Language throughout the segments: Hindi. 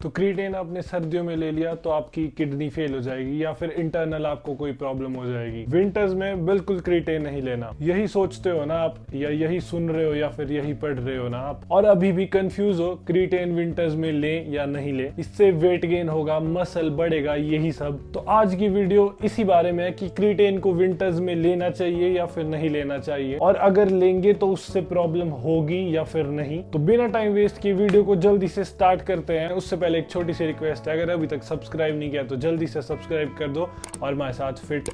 तो क्रीटेन आपने सर्दियों में ले लिया तो आपकी किडनी फेल हो जाएगी या फिर इंटरनल आपको कोई प्रॉब्लम हो जाएगी। विंटर्स में बिल्कुल क्रीटेन नहीं लेना। यही सोचते हो ना आप, या यही सुन रहे हो, या फिर यही पढ़ रहे हो ना आप, और अभी भी कंफ्यूज हो क्रीटेन विंटर्स में लें या नहीं लें, इससे वेट गेन होगा, मसल बढ़ेगा, यही सब। तो आज की वीडियो इसी बारे में है कि क्रीटेन को विंटर्स में लेना चाहिए या फिर नहीं लेना चाहिए, और अगर लेंगे तो उससे प्रॉब्लम होगी या फिर नहीं। तो बिना टाइम वेस्ट किए वीडियो को जल्दी से स्टार्ट करते हैं। उससे पहले एक छोटी सी रिक्वेस्ट है, अगर अभी तक सब्सक्राइब नहीं किया तो जल्दी से सब्सक्राइब कर दो और हमारे साथ फिट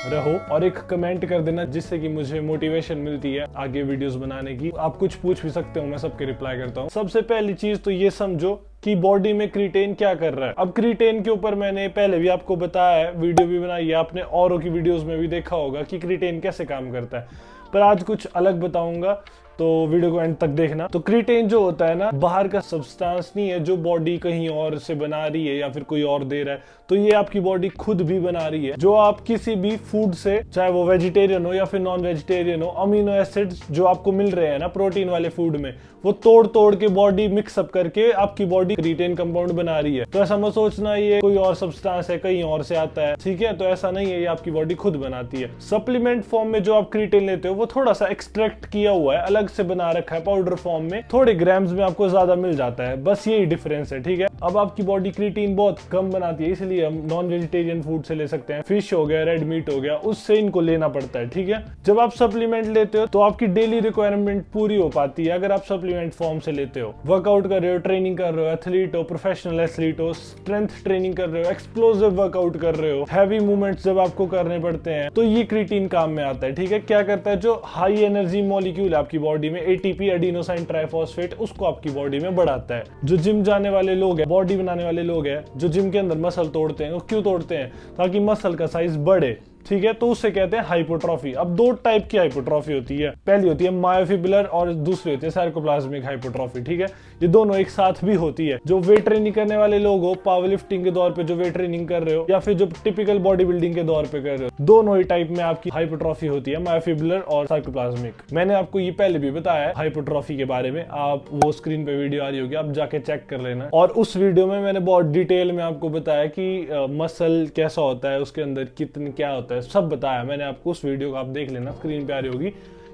रहो, और एक कमेंट कर देना जिससे कि मुझे मोटिवेशन मिलती है आगे वीडियोस बनाने की। आप कुछ पूछ भी सकते हो, मैं सबके रिप्लाई करता हूँ। सबसे पहली चीज तो ये समझो कि बॉडी में क्रीटेन क्या कर रहा है। अब क्रीटेन के ऊपर मैंने पहले भी आपको बताया है, वीडियो भी बनाई है, आपने औरों की वीडियोस में भी देखा होगा कि क्रीटेन कैसे काम करता है, पर आज कुछ अलग बताऊंगा, तो वीडियो को एंड तक देखना। तो क्रीटेन जो होता है ना, बाहर का सब्सटेंस नहीं है जो बॉडी कहीं और से बना रही है या फिर कोई और दे रहा है, तो ये आपकी बॉडी खुद भी बना रही है। जो आप किसी भी फूड से, चाहे वो वेजिटेरियन हो या फिर नॉन वेजिटेरियन हो, अमीनो एसिड्स जो आपको मिल रहे हैं ना प्रोटीन वाले फूड में, वो तोड़ तोड़ के बॉडी मिक्सअप करके आपकी बॉडी क्रीटेन कंपाउंड बना रही है। तो ऐसा मत सोचना ये कोई और सब्सटेंस है, कहीं और से आता है, ठीक है? तो ऐसा नहीं है, ये आपकी बॉडी खुद बनाती है। सप्लीमेंट फॉर्म में जो आप क्रीटेन लेते हो वो थोड़ा सा एक्सट्रैक्ट किया हुआ है, अलग से बना रखा है पाउडर फॉर्म में, थोड़े ग्राम्स में आपको ज्यादा मिल जाता है, बस यही डिफरेंस है, ठीक है? अब आपकी बॉडी क्रीटीन बहुत कम बनाती है, इसलिए हम नॉन वेजिटेरियन फूड से ले सकते हैं। फिश हो गया, रेड मीट हो गया, उससे इनको लेना पड़ता है, ठीक है? जब आप सप्लीमेंट लेते हो तो आपकी डेली रिक्वायरमेंट पूरी हो पाती है अगर आप सप्लीमेंट फॉर्म से लेते हो। वर्कआउट कर रहे हो, ट्रेनिंग कर रहे हो, एथलीट हो, प्रोफेशनल एथलीट हो, स्ट्रेंथ ट्रेनिंग कर रहे हो, एक्सप्लोसिव वर्कआउट कर रहे हो, हैवी मूवमेंट्स जब आपको करने पड़ते हैं, तो ये क्रीटीन काम में आता है, ठीक है? क्या करता है, जो हाई एनर्जी मॉलिक्यूल है आपकी बॉडी में, एटीपी एडिनोसाइन ट्राइफॉस्फेट, उसको आपकी बॉडी में बढ़ाता है। जो जिम जाने वाले लोग हैं, बॉडी बनाने वाले लोग हैं, जो जिम के अंदर मसल तोड़ते हैं, वो क्यों तोड़ते हैं? ताकि मसल का साइज बढ़े, ठीक है? तो उससे कहते हैं हाइपोट्रॉफी। अब दो टाइप की हाइपोट्रॉफी होती है, पहली होती है मायोफिबुलर और दूसरी होती है सार्कोप्लाज्मिक हाइपोट्रॉफी, ठीक है? ये दोनों एक साथ भी होती है। जो वेट ट्रेनिंग करने वाले लोग हो, पावर लिफ्टिंग के दौर पे जो वेट ट्रेनिंग कर रहे हो, या फिर जो टिपिकल बॉडी बिल्डिंग के दौर पे कर रहे हो, दोनों ही टाइप में आपकी हाइपोट्रॉफी होती है, मायोफिबुलर और सार्कोप्लाज्मिक। मैंने आपको ये पहले भी बताया है हाइपोट्रॉफी के बारे में, आप वो स्क्रीन पे वीडियो आ रही होगी, आप जाके चेक कर लेना। और उस वीडियो में मैंने बहुत डिटेल में आपको बताया कि मसल कैसा होता है, उसके अंदर कितने क्या होता है, सब बताया मैंने आपको। उस वीडियो को आप देख लेना, स्क्रीन पे आ रही होगी,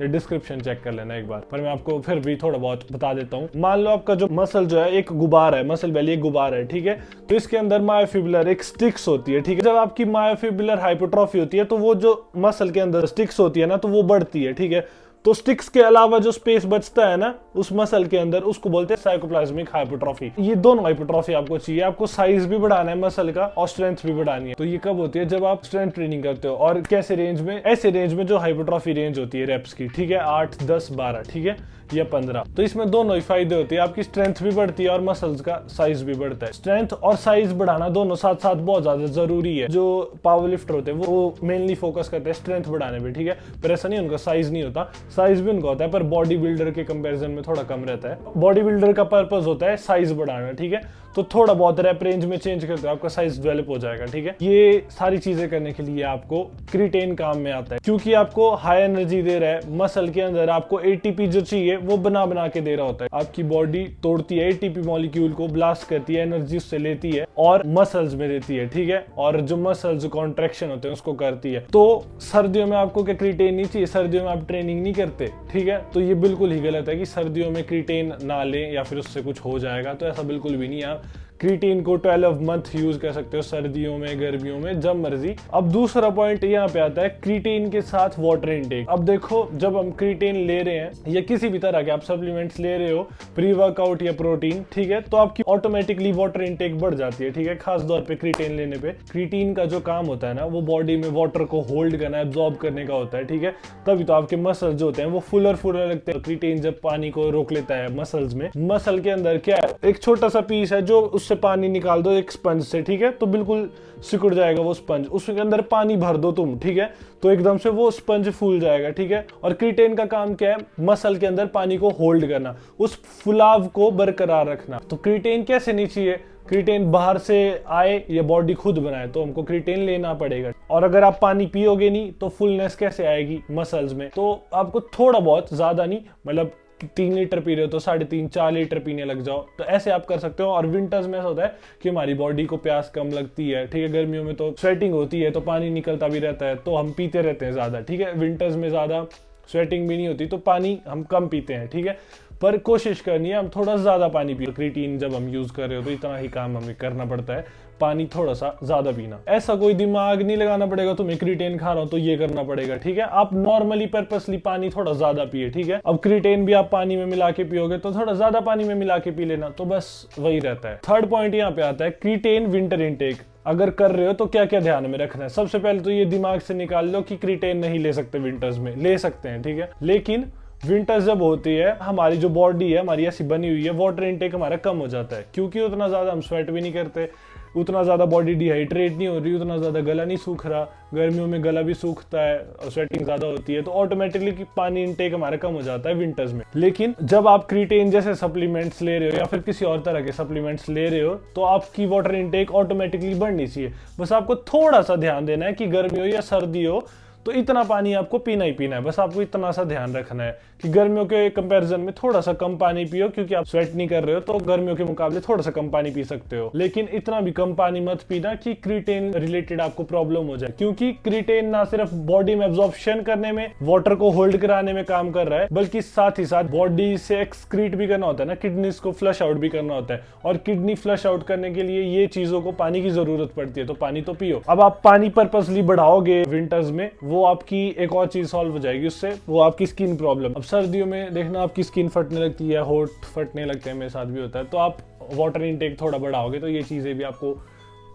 या डिस्क्रिप्शन चेक कर लेना एक बार, पर मैं आपको फिर भी थोड़ा बहुत बता देता हूँ। मान लो आपका जो मसल जो है एक गुबार है, मसल बेली एक गुबार है, ठीक है? तो इसके अंदर मायोफिबुलर एक स्टिक्स होती है, ठीक है? जब आपकी मायोफिबुलर हाइपोट्रॉफी होती है तो वो जो मसल के अंदर स्टिक्स होती है ना, तो वो बढ़ती है, ठीक है? तो स्टिक्स के अलावा जो स्पेस बचता है ना उस मसल के अंदर, उसको बोलते हैं साइकोप्लाज्मिक हाइपोट्रॉफी। ये दोनों हाइपोट्रॉफी आपको चाहिए। आपको साइज भी बढ़ाना है मसल का और स्ट्रेंथ भी बढ़ानी है। तो ये कब होती है? जब आप स्ट्रेंथ ट्रेनिंग करते हो। और कैसे रेंज में? ऐसे रेंज में जो हाइपोट्रॉफी रेंज होती है रेप्स की, ठीक है? 8, 10, 12, ठीक है, या 15। तो इसमें दोनों ही फायदे होते हैं, आपकी स्ट्रेंथ भी बढ़ती है और मसल्स का साइज भी बढ़ता है। स्ट्रेंथ और साइज बढ़ाना दोनों साथ साथ बहुत ज्यादा जरूरी है। जो पावर लिफ्टर होते हैं वो मेनली फोकस करते हैं स्ट्रेंथ बढ़ाने पे, ठीक है? पर ऐसा नहीं, उनका साइज नहीं होता, साइज भी उनका होता है, पर बॉडी बिल्डर के कंपैरिजन में थोड़ा कम रहता है। बॉडी बिल्डर का पर्पस होता है साइज बढ़ाना, ठीक है? तो थोड़ा बहुत रैप रेंज में चेंज करते हो, आपका साइज डेवलप हो जाएगा, ठीक है? ये सारी चीजें करने के लिए आपको क्रीटेन काम में आता है, क्योंकि आपको हाई एनर्जी दे रहा है। मसल के अंदर आपको एटीपी जो चाहिए वो बना बना के दे रहा होता है। आपकी बॉडी तोड़ती है एटीपी मॉलिक्यूल को, ब्लास्ट करती है, एनर्जी उससे लेती है और मसल्स में देती है, ठीक है? और जो मसल्स कॉन्ट्रैक्शन होते हैं उसको करती है। तो सर्दियों में आपको क्या क्रीटेन नहीं चाहिए? सर्दियों में आप ट्रेनिंग नहीं करते, ठीक है? तो ये बिल्कुल ही गलत है कि सर्दियों में क्रीटेन ना लें या फिर उससे कुछ हो जाएगा, तो ऐसा बिल्कुल भी नहीं है। क्रीटीन को 12 मंथ यूज कर सकते हो, सर्दियों में, गर्मियों में, जब मर्जी। अब दूसरा पॉइंट यहाँ पे आता है क्रीटीन के साथ वाटर इनटेक। अब देखो, जब हम क्रीटीन ले रहे हैं या किसी भी तरह के आप सप्लीमेंट्स ले रहे हो, प्री वर्कआउट या प्रोटीन, ठीक है, तो आपकी ऑटोमेटिकली वाटर इनटेक बढ़ जाती है, ठीक है? खास तौर पे क्रीटीन लेने पे। क्रीटीन का जो काम होता है ना, वो बॉडी में वाटर को होल्ड करना, एब्जॉर्ब करने का होता है, ठीक है? तभी तो आपके मसल्स जो होते हैं वो फुलर फुलर लगते हैं। क्रीटीन जब पानी को रोक लेता है मसल्स में, मसल के अंदर क्या है, एक छोटा सा पीस है जो उससे पानी निकाल दो एक स्पंज से, ठीक है? तो बिल्कुल सिकुड़ जाएगा वो स्पंज। उसके अंदर पानी भर दो तुम, ठीक है? तो एकदम से वो स्पंज फूल जाएगा, ठीक है? और क्रीटेन का काम क्या है? मसल के अंदर पानी को होल्ड करना, उस फुलाव को बरकरार रखना। तो क्रीटेन कैसे नहीं चाहिए? क्रीटेन बाहर से आए या बॉडी खुद बनाए, तो हमको क्रीटेन लेना पड़ेगा। और अगर आप पानी पियोगे नहीं तो फुलनेस कैसे आएगी मसल्स में? तो आपको थोड़ा बहुत, ज्यादा नहीं, मतलब 3 लीटर पी रहे हो तो 3.5-4 लीटर पीने लग जाओ। तो ऐसे आप कर सकते हो। और विंटर्स में ऐसा होता है कि हमारी बॉडी को प्यास कम लगती है, ठीक है। गर्मियों में तो स्वेटिंग होती है तो पानी निकलता भी रहता है तो हम पीते रहते हैं ज्यादा, ठीक है। विंटर्स में ज्यादा स्वेटिंग भी नहीं होती तो पानी हम कम पीते हैं, ठीक है। पर कोशिश करनी है हम थोड़ा ज्यादा पानी पिए। क्रिएटिन जब हम यूज कर रहे हो तो इतना ही काम हमें करना पड़ता है, पानी थोड़ा सा ज्यादा पीना। ऐसा कोई दिमाग नहीं लगाना पड़ेगा तुम्हें क्रिएटिन खा रहा हूं तो ये करना पड़ेगा, ठीक है। आप नॉर्मली पर्पसली पानी थोड़ा ज्यादा पिए, ठीक है। अब क्रिएटिन भी आप पानी में मिला के पियोगे तो थोड़ा ज्यादा पानी में मिला के पी लेना, तो बस वही रहता है। थर्ड पॉइंट यहाँ पे आता है क्रिएटिन विंटर इनटेक। अगर कर रहे हो तो क्या क्या ध्यान में रखना है। सबसे पहले तो ये दिमाग से निकाल लो कि क्रिएटिन नहीं ले सकते विंटर्स में, ले सकते हैं, ठीक है। लेकिन विंटर्स जब होती है हमारी जो बॉडी है हमारी ऐसी बनी हुई है, वाटर इनटेक हमारा कम हो जाता है क्योंकि उतना ज्यादा हम स्वेट भी नहीं करते, उतना ज्यादा बॉडी डिहाइड्रेट नहीं हो रही, उतना ज्यादा गला नहीं सूख रहा। गर्मियों में गला भी सूखता है और स्वेटिंग ज्यादा होती है तो ऑटोमेटिकली पानी इनटेक हमारा कम हो जाता है विंटर्स में। लेकिन जब आप क्रिएटिन जैसे सप्लीमेंट्स ले रहे हो या फिर किसी और तरह के सप्लीमेंट्स ले रहे हो तो आपकी वाटर इनटेक ऑटोमेटिकली बढ़नी चाहिए। बस आपको थोड़ा सा ध्यान देना है कि गर्मी हो या सर्दी हो तो इतना पानी आपको पीना ही पीना है। बस आपको इतना सा ध्यान रखना है कि गर्मियों के कंपैरिजन में थोड़ा सा कम पानी पियो, क्योंकि आप स्वेट नहीं कर रहे हो तो गर्मियों के मुकाबले थोड़ा सा कम पानी पी सकते हो। लेकिन इतना भी कम पानी मत पीना कि क्रिएटिन रिलेटेड आपको प्रॉब्लम हो जाए, क्योंकि क्रिएटिन ना सिर्फ बॉडी में एब्जॉर्प्शन करने में, वाटर को होल्ड कराने में काम कर रहा है, बल्कि साथ ही साथ बॉडी से एक्सक्रीट भी करना होता है ना, किडनीज को फ्लश आउट भी करना होता है। और किडनी फ्लश आउट करने के लिए ये चीजों को पानी की जरूरत पड़ती है, तो पानी तो पियो। अब आप पानी पर्पसली बढ़ाओगे विंटर्स में, वो आपकी एक और चीज सॉल्व हो जाएगी उससे, वो आपकी स्किन प्रॉब्लम। अब सर्दियों में देखना आपकी स्किन फटने लगती है, होठ फटने लगते हैं, मेरे साथ भी होता है। तो आप वाटर इनटेक थोड़ा बढ़ाओगे तो ये चीजें भी आपको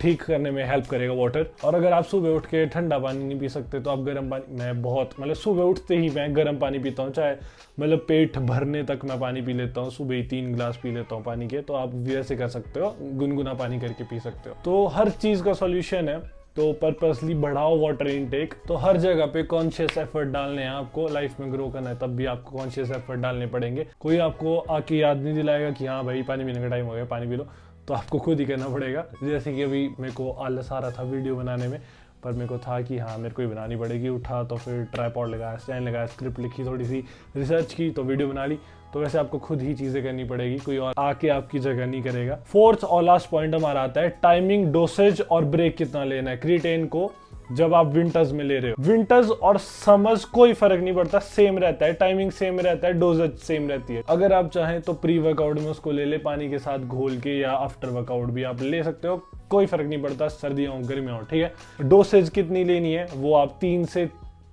ठीक करने में हेल्प करेगा वाटर। और अगर आप सुबह उठ के ठंडा पानी नहीं पी सकते तो आप गर्म पानी, मैं बहुत मतलब सुबह उठते ही मैं गर्म पानी पीता हूँ, चाहे मतलब पेट भरने तक मैं पानी पी लेता हूँ, सुबह ही 3 गिलास पी लेता हूँ पानी के। तो आप वैसे कर सकते हो, गुनगुना पानी करके पी सकते हो। तो हर चीज का सॉल्यूशन है, तो पर्पसली बढ़ाओ वाटर इनटेक। तो हर जगह पे कॉन्शियस एफर्ट डालने हैं आपको, लाइफ में ग्रो करना है तब भी आपको कॉन्शियस एफर्ट डालने पड़ेंगे। कोई आपको आके याद नहीं दिलाएगा कि हाँ भाई पानी पीने का टाइम हो गया, पानी पी लो, तो आपको खुद ही करना पड़ेगा। जैसे कि अभी मेरे को आलस आ रहा था वीडियो बनाने में, पर मेरे को था कि हाँ मेरे को ही बनानी पड़ेगी। उठा तो फिर ट्राइपॉड लगाया, स्टैंड लगाया, स्क्रिप्ट लिखी, थोड़ी सी रिसर्च की तो वीडियो बना ली। तो वैसे आपको खुद ही चीजें करनी पड़ेगी, कोई और आके आपकी जगह नहीं करेगा। फोर्थ और लास्ट पॉइंट हमारा आता है टाइमिंग, डोसेज और ब्रेक कितना लेना है क्रिएटिन को जब आप विंटर्स में ले रहे हो। विंटर्स और समर्स कोई फर्क नहीं पड़ता, सेम रहता है, टाइमिंग सेम रहता है, डोजेज सेम रहती है। अगर आप चाहें तो प्री वर्कआउट में उसको ले ले पानी के साथ घोल के, या आफ्टर वर्कआउट भी आप ले सकते हो, कोई फर्क नहीं पड़ता, सर्दियों हो गर्मियों हो, ठीक है। डोसेज कितनी लेनी है वो आप 3 से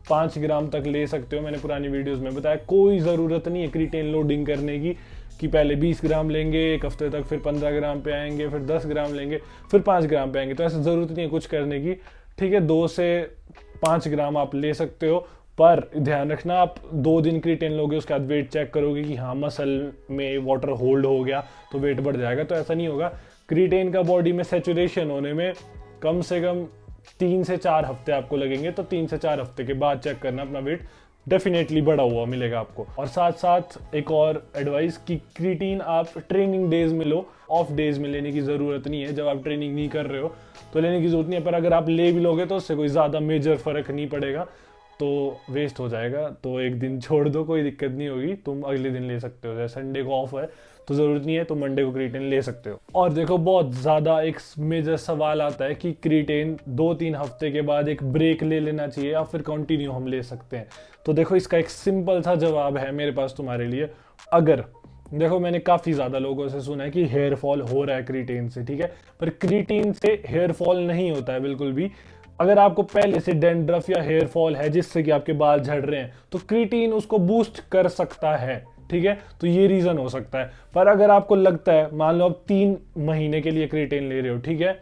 5 ग्राम तक ले सकते हो, मैंने पुरानी वीडियोस में बताया। कोई जरूरत नहीं है क्रिएटिन लोडिंग करने की कि पहले 20 ग्राम लेंगे एक हफ्ते तक, फिर 15 ग्राम पे आएंगे, फिर 10 ग्राम लेंगे, फिर 5 ग्राम पे आएंगे। तो ऐसा जरूरत नहीं है कुछ करने की, ठीक है। 2 से 5 ग्राम आप ले सकते हो, पर ध्यान रखना आप 2 दिन क्रिएटिन लोगे उसके बाद वेट चेक करोगे कि हाँ मसल में वाटर होल्ड हो गया तो वेट बढ़ जाएगा, तो ऐसा नहीं होगा। क्रिएटिन का बॉडी में सैचुरेशन होने में कम से कम 3 से 4 हफ्ते आपको लगेंगे, तो 3 से 4 हफ्ते के बाद चेक करना, अपना वेट डेफिनेटली बढ़ा हुआ मिलेगा आपको। और साथ साथ एक और एडवाइस कि क्रिएटिन आप ट्रेनिंग डेज में लो, ऑफ डेज में लेने की जरूरत नहीं है। जब आप ट्रेनिंग नहीं कर रहे हो तो लेने की जरूरत नहीं है, पर अगर आप ले भी लोगे तो उससे कोई ज्यादा मेजर फर्क नहीं पड़ेगा, तो वेस्ट हो जाएगा। तो एक दिन छोड़ दो, कोई दिक्कत नहीं होगी, तुम अगले दिन ले सकते हो। जैसे संडे को ऑफ है तो जरूरत नहीं है, तो मंडे को क्रिएटिन ले सकते हो। और देखो बहुत ज्यादा एक मेजर सवाल आता है कि क्रिएटिन 2-3 हफ्ते के बाद एक ब्रेक ले लेना चाहिए या फिर कंटिन्यू हम ले सकते हैं। तो देखो इसका एक सिंपल सा जवाब है मेरे पास तुम्हारे लिए। अगर देखो मैंने काफी ज्यादा लोगों से सुना है कि हेयर फॉल हो रहा है क्रिएटिन से, ठीक है, पर क्रिएटिन से हेयर फॉल नहीं होता है बिल्कुल भी। अगर आपको पहले से डैंड्रफ या हेयर फॉल है जिससे कि आपके बाल झड़ रहे हैं तो क्रिएटिन उसको बूस्ट कर सकता है, ठीक है। तो ये रीजन हो सकता है। पर अगर आपको लगता है, मान लो आप 3 महीने के लिए क्रिएटिन ले रहे हो, ठीक है,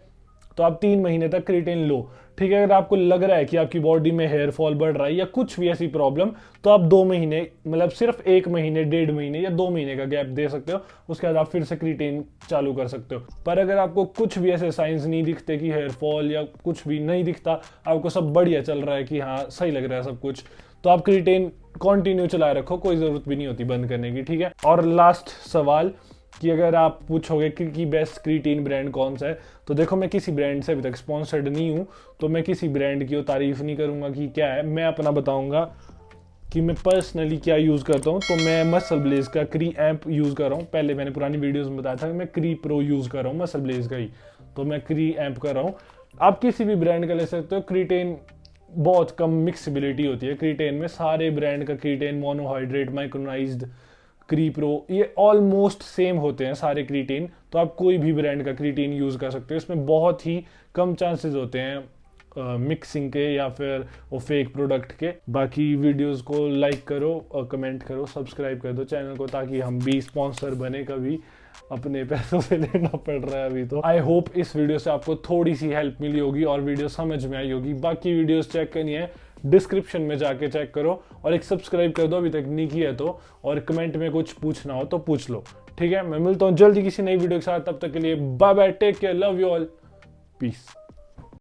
तो आप 3 महीने तक क्रिएटिन लो, ठीक है। अगर आपको लग रहा है कि आपकी बॉडी में हेयर फॉल बढ़ रहा है या कुछ भी ऐसी प्रॉब्लम, तो आप 2 महीने मतलब सिर्फ 1 महीने, 1.5 महीने या 2 महीने का गैप दे सकते हो, उसके बाद आप फिर से क्रिएटिन चालू कर सकते हो। पर अगर आपको कुछ भी ऐसे साइंस नहीं दिखते कि हेयर फॉल या कुछ भी नहीं दिखता, आपको सब बढ़िया चल रहा है कि हाँ सही लग रहा है सब कुछ, तो आप क्रिएटिन कंटिन्यू चलाए रखो, कोई जरूरत भी नहीं होती बंद करने की, ठीक है। और लास्ट सवाल कि अगर आप पूछोगे कि बेस्ट क्रिएटिन ब्रांड कौन सा है, तो देखो मैं किसी ब्रांड से अभी तक स्पॉन्सर्ड नहीं हूं, तो मैं किसी ब्रांड की तारीफ नहीं करूंगा कि क्या है। मैं अपना बताऊंगा कि मैं पर्सनली क्या यूज़ करता हूँ, तो मैं मसल ब्लेज का क्री एम्प यूज़ कर रहा हूँ। पहले मैंने पुरानी वीडियोस में बताया था कि मैं क्री प्रो यूज़ कर रहा हूँ मसल ब्लेज का ही, तो मैं क्री एम्प कर रहा हूँ। आप किसी भी ब्रांड का ले सकते हो। क्रीटेन बहुत कम मिक्सिबिलिटी होती है क्रीटेन में, सारे ब्रांड का क्रीटेन, मोनोहाइड्रेट, माइक्रोनाइज्ड, क्री प्रो, ये ऑलमोस्ट सेम होते हैं सारे क्रीटेन। तो आप कोई भी ब्रांड का क्रीटेन यूज़ कर सकते हो। इसमें बहुत ही कम चांसेस होते हैं मिक्सिंग के या फिर वो फेक प्रोडक्ट के। बाकी वीडियोस को लाइक करो और कमेंट करो, सब्सक्राइब कर दो चैनल को, ताकि हम भी स्पॉन्सर बने कभी, अपने पैसों से लेना पड़ रहा है अभी तो। आई होप इस वीडियो से आपको थोड़ी सी हेल्प मिली होगी और वीडियो समझ में आई होगी। बाकी वीडियोस चेक करनी है डिस्क्रिप्शन में जाके चेक करो, और एक सब्सक्राइब कर दो अभी तक नहीं किया तो, और कमेंट में कुछ पूछना हो तो पूछ लो। ठीक है, मैं मिलता हूँ जल्दी किसी नई वीडियो के साथ। तब तक के लिए bye bye, take care, love you all, piece.